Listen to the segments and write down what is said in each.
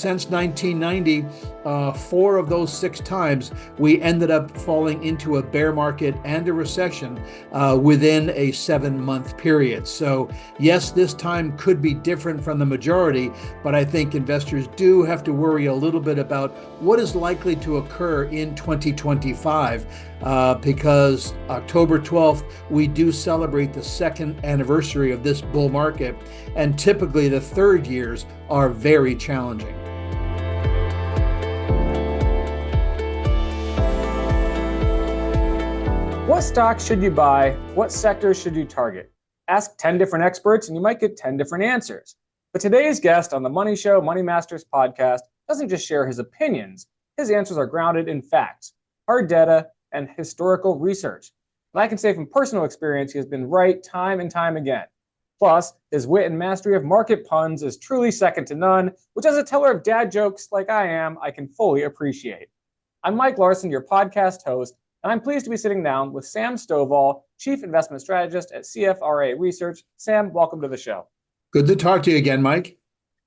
since 1990, 4 of those 6 times, we ended up falling into a bear market and a recession within a 7-month period. So yes, this time could be different from the majority, but I think investors do have to worry a little bit about what is likely to occur in 2025, because October 12th, we do celebrate the 2nd anniversary of this bull market, and typically the 3rd years are very challenging. What stocks should you buy? What sectors should you target? Ask 10 different experts and you might get 10 different answers. But today's guest on the Money Show MoneyMasters podcast doesn't just share his opinions. His answers are grounded in facts, hard data, and historical research. And I can say from personal experience, he has been right time and time again. Plus, his wit and mastery of market puns is truly second to none, which as a teller of dad jokes like I am, I can fully appreciate. I'm Mike Larson, your podcast host, and I'm pleased to be sitting down with Sam Stovall, Chief Investment Strategist at CFRA Research. Sam, welcome to the show. Good to talk to you again, Mike.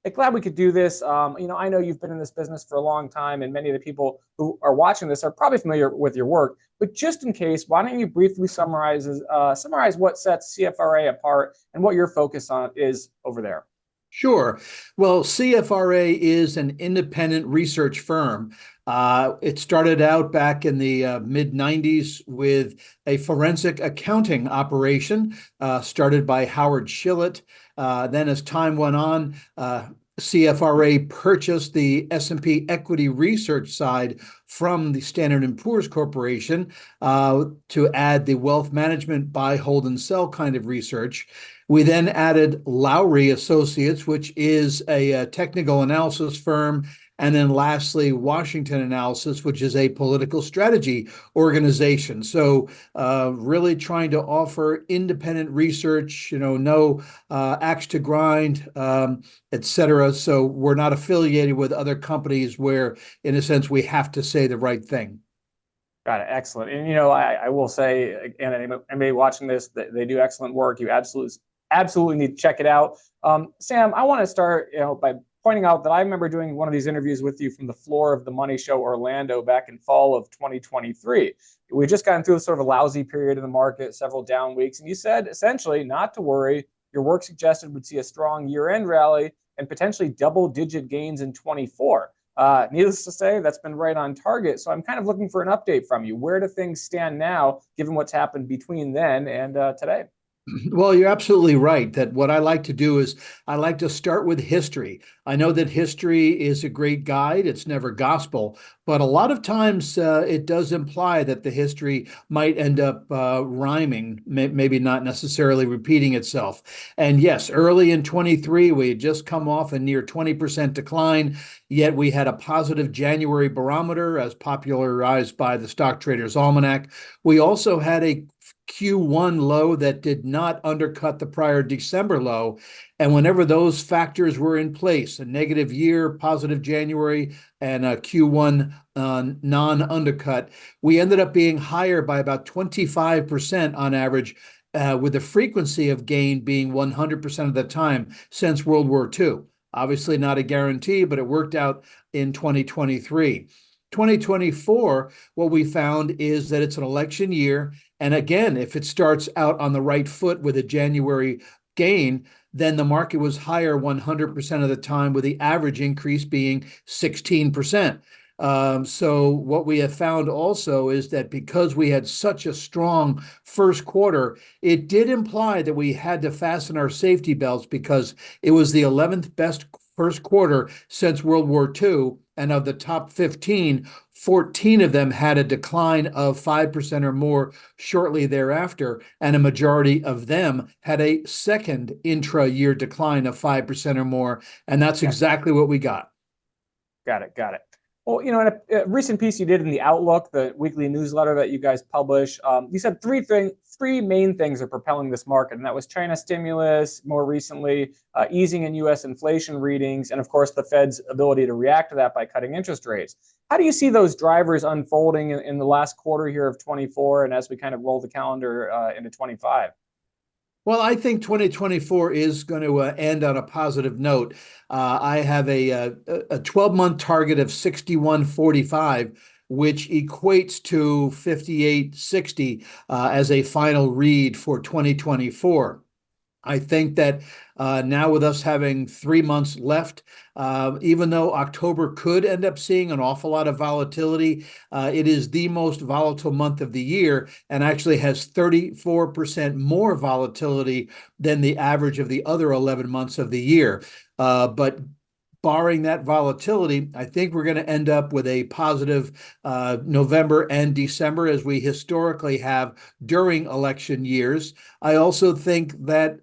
I'm glad we could do this. I know you've been in this business for a long time, and many of the people who are watching this are probably familiar with your work. But just in case, why don't you briefly summarize what sets CFRA apart and what your focus on is over there? Sure. Well, CFRA is an independent research firm. It started out back in the mid-90s with a forensic accounting operation started by Howard Shillett. Then as time went on, CFRA purchased the S&P equity research side from the Standard & Poor's Corporation to add the wealth management buy, hold, and sell kind of research. We then added Lowry Associates, which is a technical analysis firm. And then lastly, Washington Analysis, which is a political strategy organization. So really trying to offer independent research, no axe to grind, et cetera. So we're not affiliated with other companies where, in a sense, we have to say the right thing. Got it. Excellent. And, I will say, again, anybody watching this, they do excellent work. You absolutely need to check it out. Sam, I want to start, by pointing out that I remember doing one of these interviews with you from the floor of the Money Show Orlando back in fall of 2023. We just gotten through sort of a lousy period in the market, several down weeks, and you said essentially not to worry. Your work suggested we'd see a strong year-end rally and potentially double-digit gains in 24. Needless to say, that's been right on target. So I'm kind of looking for an update from you. Where do things stand now, given what's happened between then and today? Well, you're absolutely right that what I like to do is I like to start with history. I know that history is a great guide. It's never gospel, but a lot of times it does imply that the history might end up rhyming, maybe not necessarily repeating itself. And yes, early in 23, we had just come off a near 20% decline, yet we had a positive January barometer as popularized by the Stock Traders Almanac. We also had a Q1 low that did not undercut the prior December low. And whenever those factors were in place, a negative year, positive January, and a Q1 non-undercut, we ended up being higher by about 25% on average, with the frequency of gain being 100% of the time since World War II. Obviously not a guarantee, but it worked out in 2023. 2024, what we found is that it's an election year. And again, if it starts out on the right foot with a January gain, then the market was higher 100% of the time, with the average increase being 16%. So what we have found also is that because we had such a strong first quarter, it did imply that we had to fasten our safety belts because it was the 11th best first quarter since World War II. And of the top 15, 14 of them had a decline of 5% or more shortly thereafter, and a majority of them had a second intra-year decline of 5% or more, and that's exactly what we got. Got it. Well, in a recent piece you did in the Outlook, the weekly newsletter that you guys publish, you said three main things are propelling this market, and that was China stimulus, more recently, easing in U.S. inflation readings, and of course the Fed's ability to react to that by cutting interest rates. How do you see those drivers unfolding in the last quarter here of 24, and as we kind of roll the calendar into 25? Well, I think 2024 is going to end on a positive note. I have a 12-month target of 61.45, which equates to 58.60 as a final read for 2024. I think that now with us having 3 months left, even though October could end up seeing an awful lot of volatility, it is the most volatile month of the year and actually has 34% more volatility than the average of the other 11 months of the year. But barring that volatility, I think we're going to end up with a positive November and December, as we historically have during election years. I also think that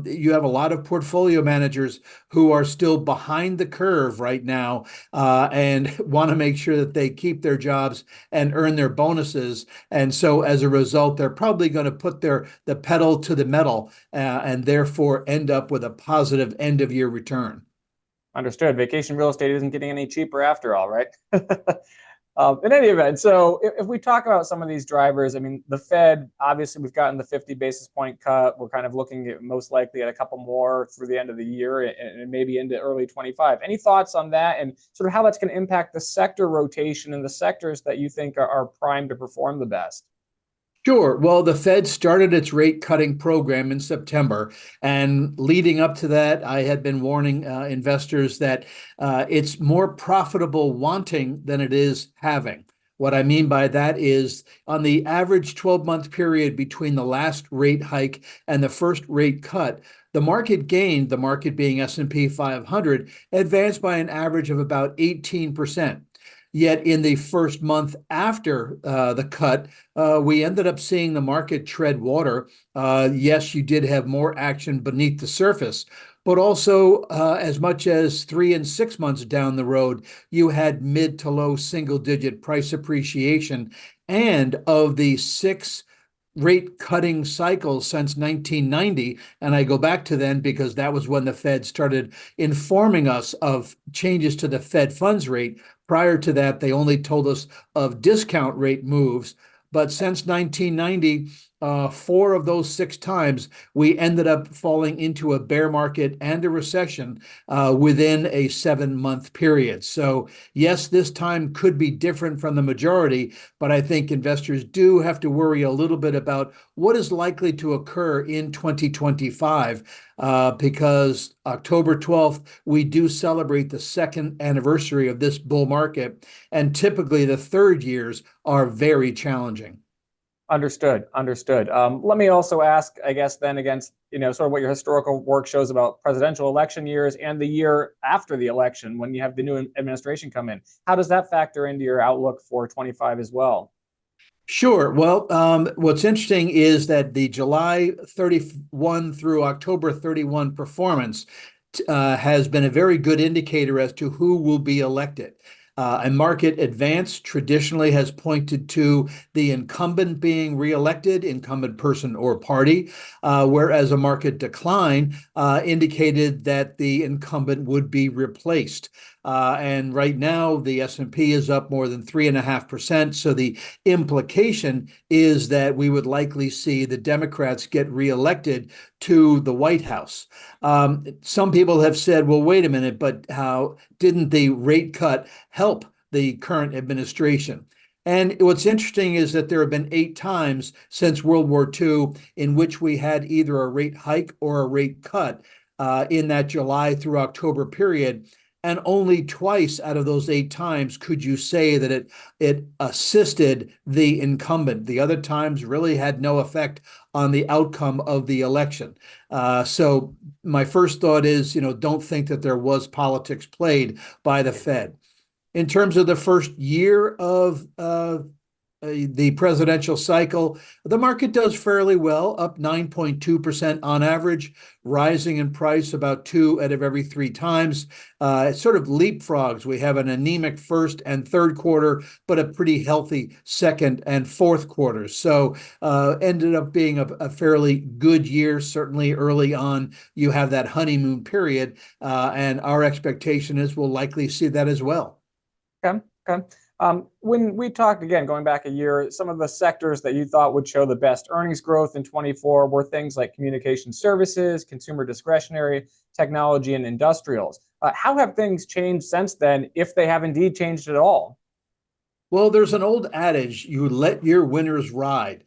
you have a lot of portfolio managers who are still behind the curve right now and want to make sure that they keep their jobs and earn their bonuses. And so as a result, they're probably going to put the pedal to the metal and therefore end up with a positive end of year return. Understood. Vacation real estate isn't getting any cheaper after all, right? In any event, so if we talk about some of these drivers, I mean, the Fed, obviously, we've gotten the 50 basis point cut. We're kind of looking at most likely at a couple more through the end of the year and maybe into early 25. Any thoughts on that and sort of how that's going to impact the sector rotation and the sectors that you think are primed to perform the best? Sure. Well, the Fed started its rate cutting program in September. And leading up to that, I had been warning investors that it's more profitable wanting than it is having. What I mean by that is on the average 12-month period between the last rate hike and the first rate cut, the market gained, the market being S&P 500, advanced by an average of about 18%. Yet in the first month after the cut, we ended up seeing the market tread water. Yes, you did have more action beneath the surface, but also as much as 3 and 6 months down the road, you had mid to low single-digit price appreciation. And of the 6 rate cutting cycles since 1990, and I go back to then because that was when the Fed started informing us of changes to the Fed funds rate. Prior to that, they only told us of discount rate moves. But since 1990, 4 of those 6 times, we ended up falling into a bear market and a recession within a 7-month period. So yes, this time could be different from the majority, but I think investors do have to worry a little bit about what is likely to occur in 2025 because October 12th, we do celebrate the 2nd anniversary of this bull market, and typically the 3rd years are very challenging. Understood. Let me also ask, I guess, then against, sort of what your historical work shows about presidential election years and the year after the election when you have the new administration come in. How does that factor into your outlook for 25 as well? Sure. Well, what's interesting is that the July 31 through October 31 performance has been a very good indicator as to who will be elected. A market advance traditionally has pointed to the incumbent being reelected, incumbent person or party, whereas a market decline indicated that the incumbent would be replaced. And right now, the S&P is up more than 3.5%. So the implication is that we would likely see the Democrats get reelected to the White House. Some people have said, well, wait a minute, but how didn't the rate cut help the current administration? And what's interesting is that there have been 8 times since World War II in which we had either a rate hike or a rate cut in that July through October period. And only twice out of those 8 times could you say that it assisted the incumbent. The other times really had no effect on the outcome of the election. So my first thought is, don't think that there was politics played by the Fed. In terms of the first year of the presidential cycle, the market does fairly well, up 9.2% on average, rising in price about 2 out of every 3 times. It sort of leapfrogs. We have an anemic first and third quarter, but a pretty healthy second and fourth quarters. So ended up being a fairly good year. Certainly early on, you have that honeymoon period, and our expectation is we'll likely see that as well. Okay. When we talked again, going back a year, some of the sectors that you thought would show the best earnings growth in 24 were things like communication services, consumer discretionary, technology, and industrials. How have things changed since then, if they have indeed changed at all? Well, there's an old adage, you let your winners ride.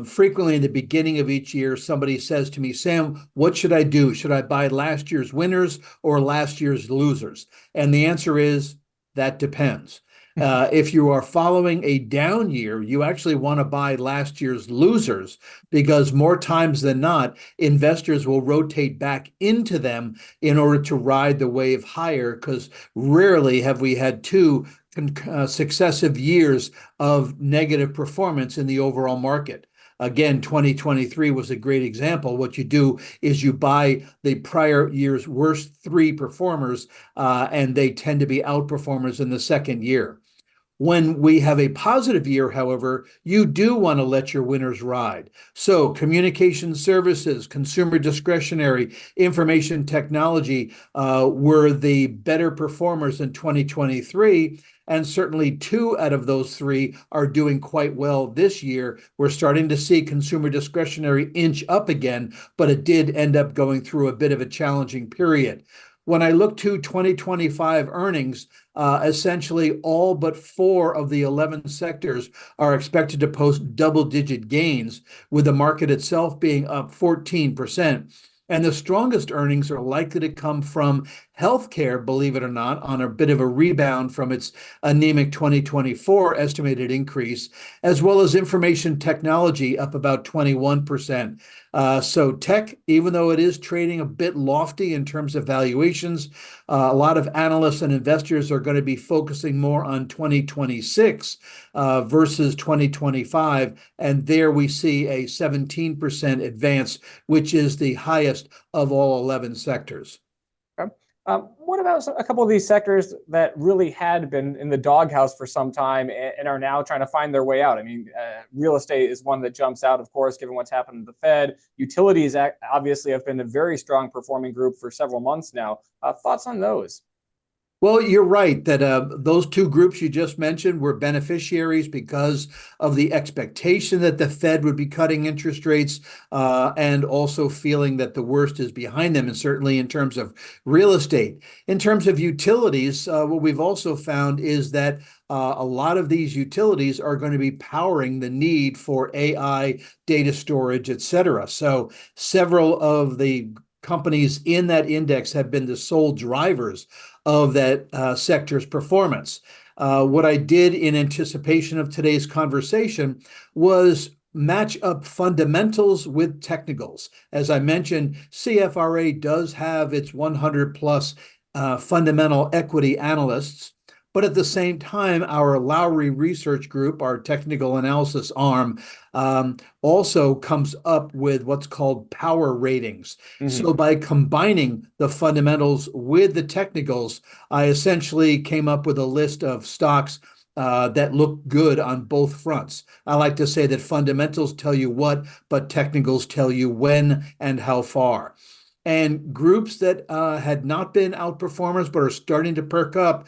Frequently in the beginning of each year, somebody says to me, Sam, what should I do? Should I buy last year's winners or last year's losers? And the answer is that depends. If you are following a down year, you actually want to buy last year's losers because more times than not, investors will rotate back into them in order to ride the wave higher because rarely have we had two successive years of negative performance in the overall market. Again, 2023 was a great example. What you do is you buy the prior year's worst three performers, and they tend to be outperformers in the second year. When we have a positive year, however, you do want to let your winners ride. So communication services, consumer discretionary, information technology were the better performers in 2023. And certainly two out of those three are doing quite well this year. We're starting to see consumer discretionary inch up again, but it did end up going through a bit of a challenging period. When I look to 2025 earnings, essentially all but four of the 11 sectors are expected to post double-digit gains, with the market itself being up 14%. And the strongest earnings are likely to come from healthcare, believe it or not, on a bit of a rebound from its anemic 2024 estimated increase, as well as information technology up about 21%. So tech, even though it is trading a bit lofty in terms of valuations, a lot of analysts and investors are going to be focusing more on 2026 versus 2025. And there we see a 17% advance, which is the highest of all 11 sectors. What about a couple of these sectors that really had been in the doghouse for some time and are now trying to find their way out? I mean, real estate is one that jumps out, of course, given what's happened to the Fed. Utilities obviously have been a very strong performing group for several months now. Thoughts on those? Well, you're right that those two groups you just mentioned were beneficiaries because of the expectation that the Fed would be cutting interest rates and also feeling that the worst is behind them, and certainly in terms of real estate. In terms of utilities, what we've also found is that a lot of these utilities are going to be powering the need for AI, data storage, et cetera. So several of the companies in that index have been the sole drivers of that sector's performance. What I did in anticipation of today's conversation was match up fundamentals with technicals. As I mentioned, CFRA does have its 100 plus fundamental equity analysts. But at the same time, our Lowry Research Group, our technical analysis arm, also comes up with what's called power ratings. Mm-hmm. So by combining the fundamentals with the technicals, I essentially came up with a list of stocks that look good on both fronts. I like to say that fundamentals tell you what, but technicals tell you when and how far. And groups that had not been outperformers but are starting to perk up,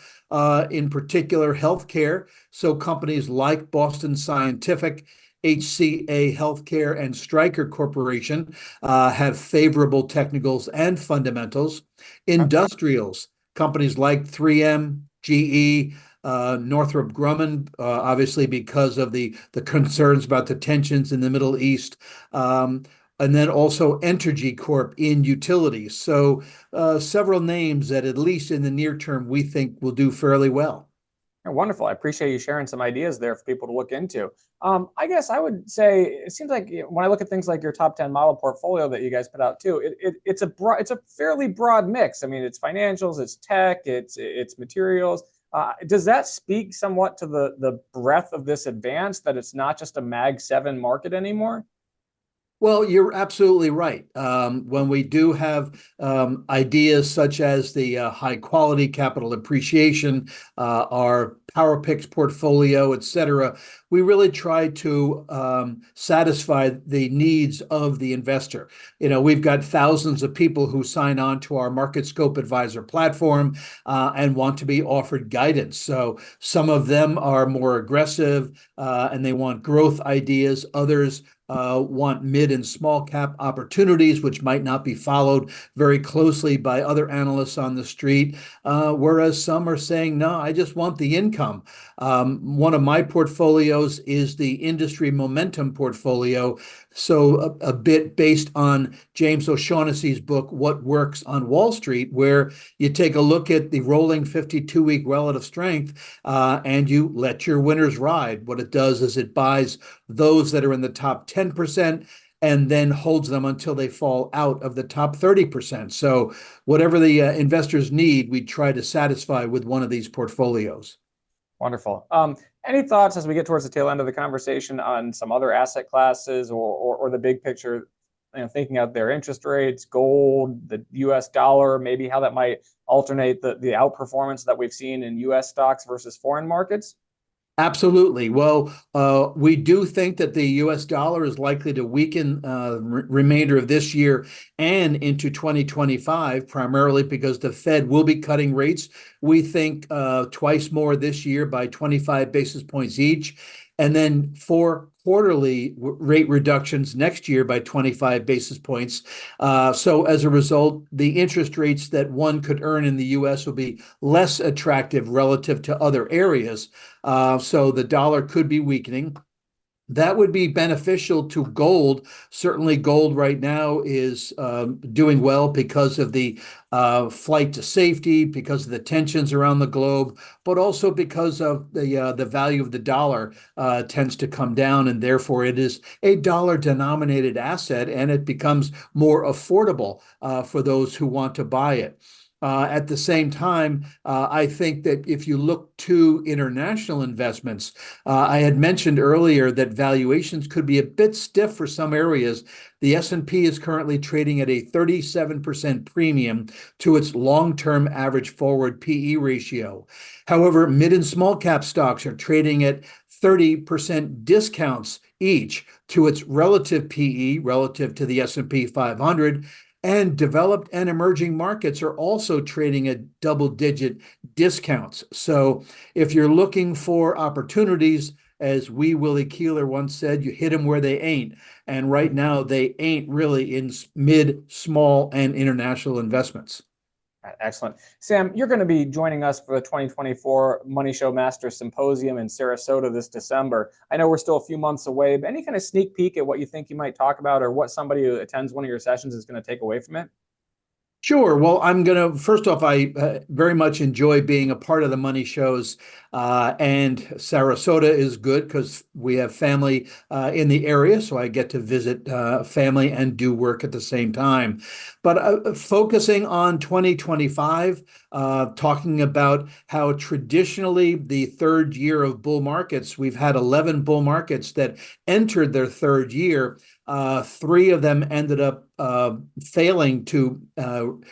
in particular healthcare. So companies like Boston Scientific, HCA Healthcare, and Stryker Corporation have favorable technicals and fundamentals. Industrials, companies like 3M, GE, Northrop Grumman, obviously because of the concerns about the tensions in the Middle East, and then also Entergy Corp in utilities. So several names that at least in the near term we think will do fairly well. Wonderful. I appreciate you sharing some ideas there for people to look into. I guess I would say it seems like when I look at things like your top 10 model portfolio that you guys put out too, it's a fairly broad mix. I mean, it's financials, it's tech, it's materials. Does that speak somewhat to the breadth of this advance, that it's not just a Mag 7 market anymore? Well, you're absolutely right. When we do have ideas such as the high quality capital appreciation, our Power Picks portfolio, et cetera. We really try to satisfy the needs of the investor. We've got thousands of people who sign on to our Market Scope Advisor platform and want to be offered guidance. So some of them are more aggressive and they want growth ideas. Others want mid and small cap opportunities, which might not be followed very closely by other analysts on the street, whereas some are saying, no, I just want the income. One of my portfolios is the industry momentum portfolio, so a bit based on James O'Shaughnessy's book, What Works on Wall Street, where you take a look at the rolling 52-week relative strength and you let your winners ride. What it does is it buys those that are in the top 10% and then holds them until they fall out of the top 30%. So whatever the investors need, we try to satisfy with one of these portfolios. Wonderful. Any thoughts as we get towards the tail end of the conversation on some other asset classes or the big picture, thinking out their interest rates, gold, the US dollar, maybe how that might alternate the outperformance that we've seen in US stocks versus foreign markets? Absolutely. Well, we do think that the U.S. dollar is likely to weaken remainder of this year and into 2025, primarily because the Fed will be cutting rates. We think twice more this year by 25 basis points each, and then 4 quarterly rate reductions next year by 25 basis points. So as a result, the interest rates that one could earn in the U.S. will be less attractive relative to other areas. So the dollar could be weakening. That would be beneficial to gold. Certainly gold right now is doing well because of the flight to safety, because of the tensions around the globe, but also because of the value of the dollar tends to come down, and therefore it is a dollar-denominated asset, and it becomes more affordable for those who want to buy it. At the same time, I think that if you look to international investments, I had mentioned earlier that valuations could be a bit stiff for some areas. The S&P is currently trading at a 37% premium to its long-term average forward PE ratio. However, mid and small cap stocks are trading at 30% discounts each to its relative PE relative to the S&P 500. And developed and emerging markets are also trading at double-digit discounts. So if you're looking for opportunities, as Willie Keeler once said, you hit them where they ain't. And right now, they ain't really in mid, small, and international investments. Excellent. Sam, you're going to be joining us for the 2024 Money Show Masters Symposium in Sarasota this December. I know we're still a few months away, but any kind of sneak peek at what you think you might talk about or what somebody who attends one of your sessions is going to take away from it? Sure. Well, I'm going to, first off, I very much enjoy being a part of the money shows. And Sarasota is good because we have family in the area, so I get to visit family and do work at the same time. But focusing on 2025, talking about how traditionally the third year of bull markets, we've had 11 bull markets that entered their third year. 3 of them ended up failing to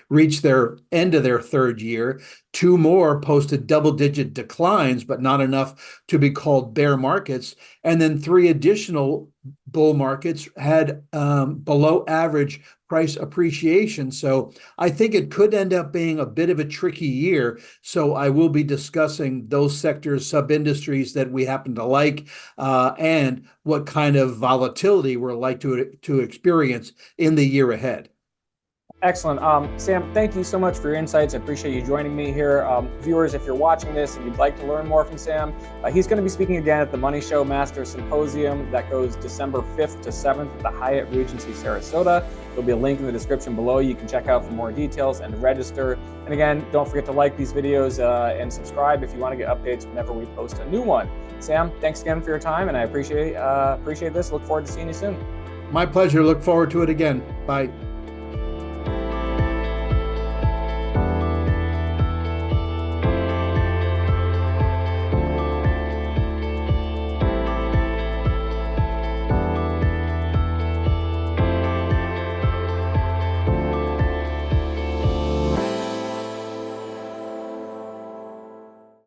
reach their end of their third year. 2 more posted double-digit declines, but not enough to be called bear markets. And then 3 additional bull markets had below average price appreciation. So I think it could end up being a bit of a tricky year. So I will be discussing those sectors, sub-industries that we happen to like, and what kind of volatility we're like to experience in the year ahead. Excellent. Sam, thank you so much for your insights. I appreciate you joining me here. Viewers, if you're watching this and you'd like to learn more from Sam, he's going to be speaking again at the Money Show Masters Symposium that goes December 5th to 7th at the Hyatt Regency Sarasota. There'll be a link in the description below you can check out for more details and register. And again, don't forget to like these videos and subscribe if you want to get updates whenever we post a new one. Sam, thanks again for your time, and I appreciate this. Look forward to seeing you soon. My pleasure. Look forward to it again. Bye.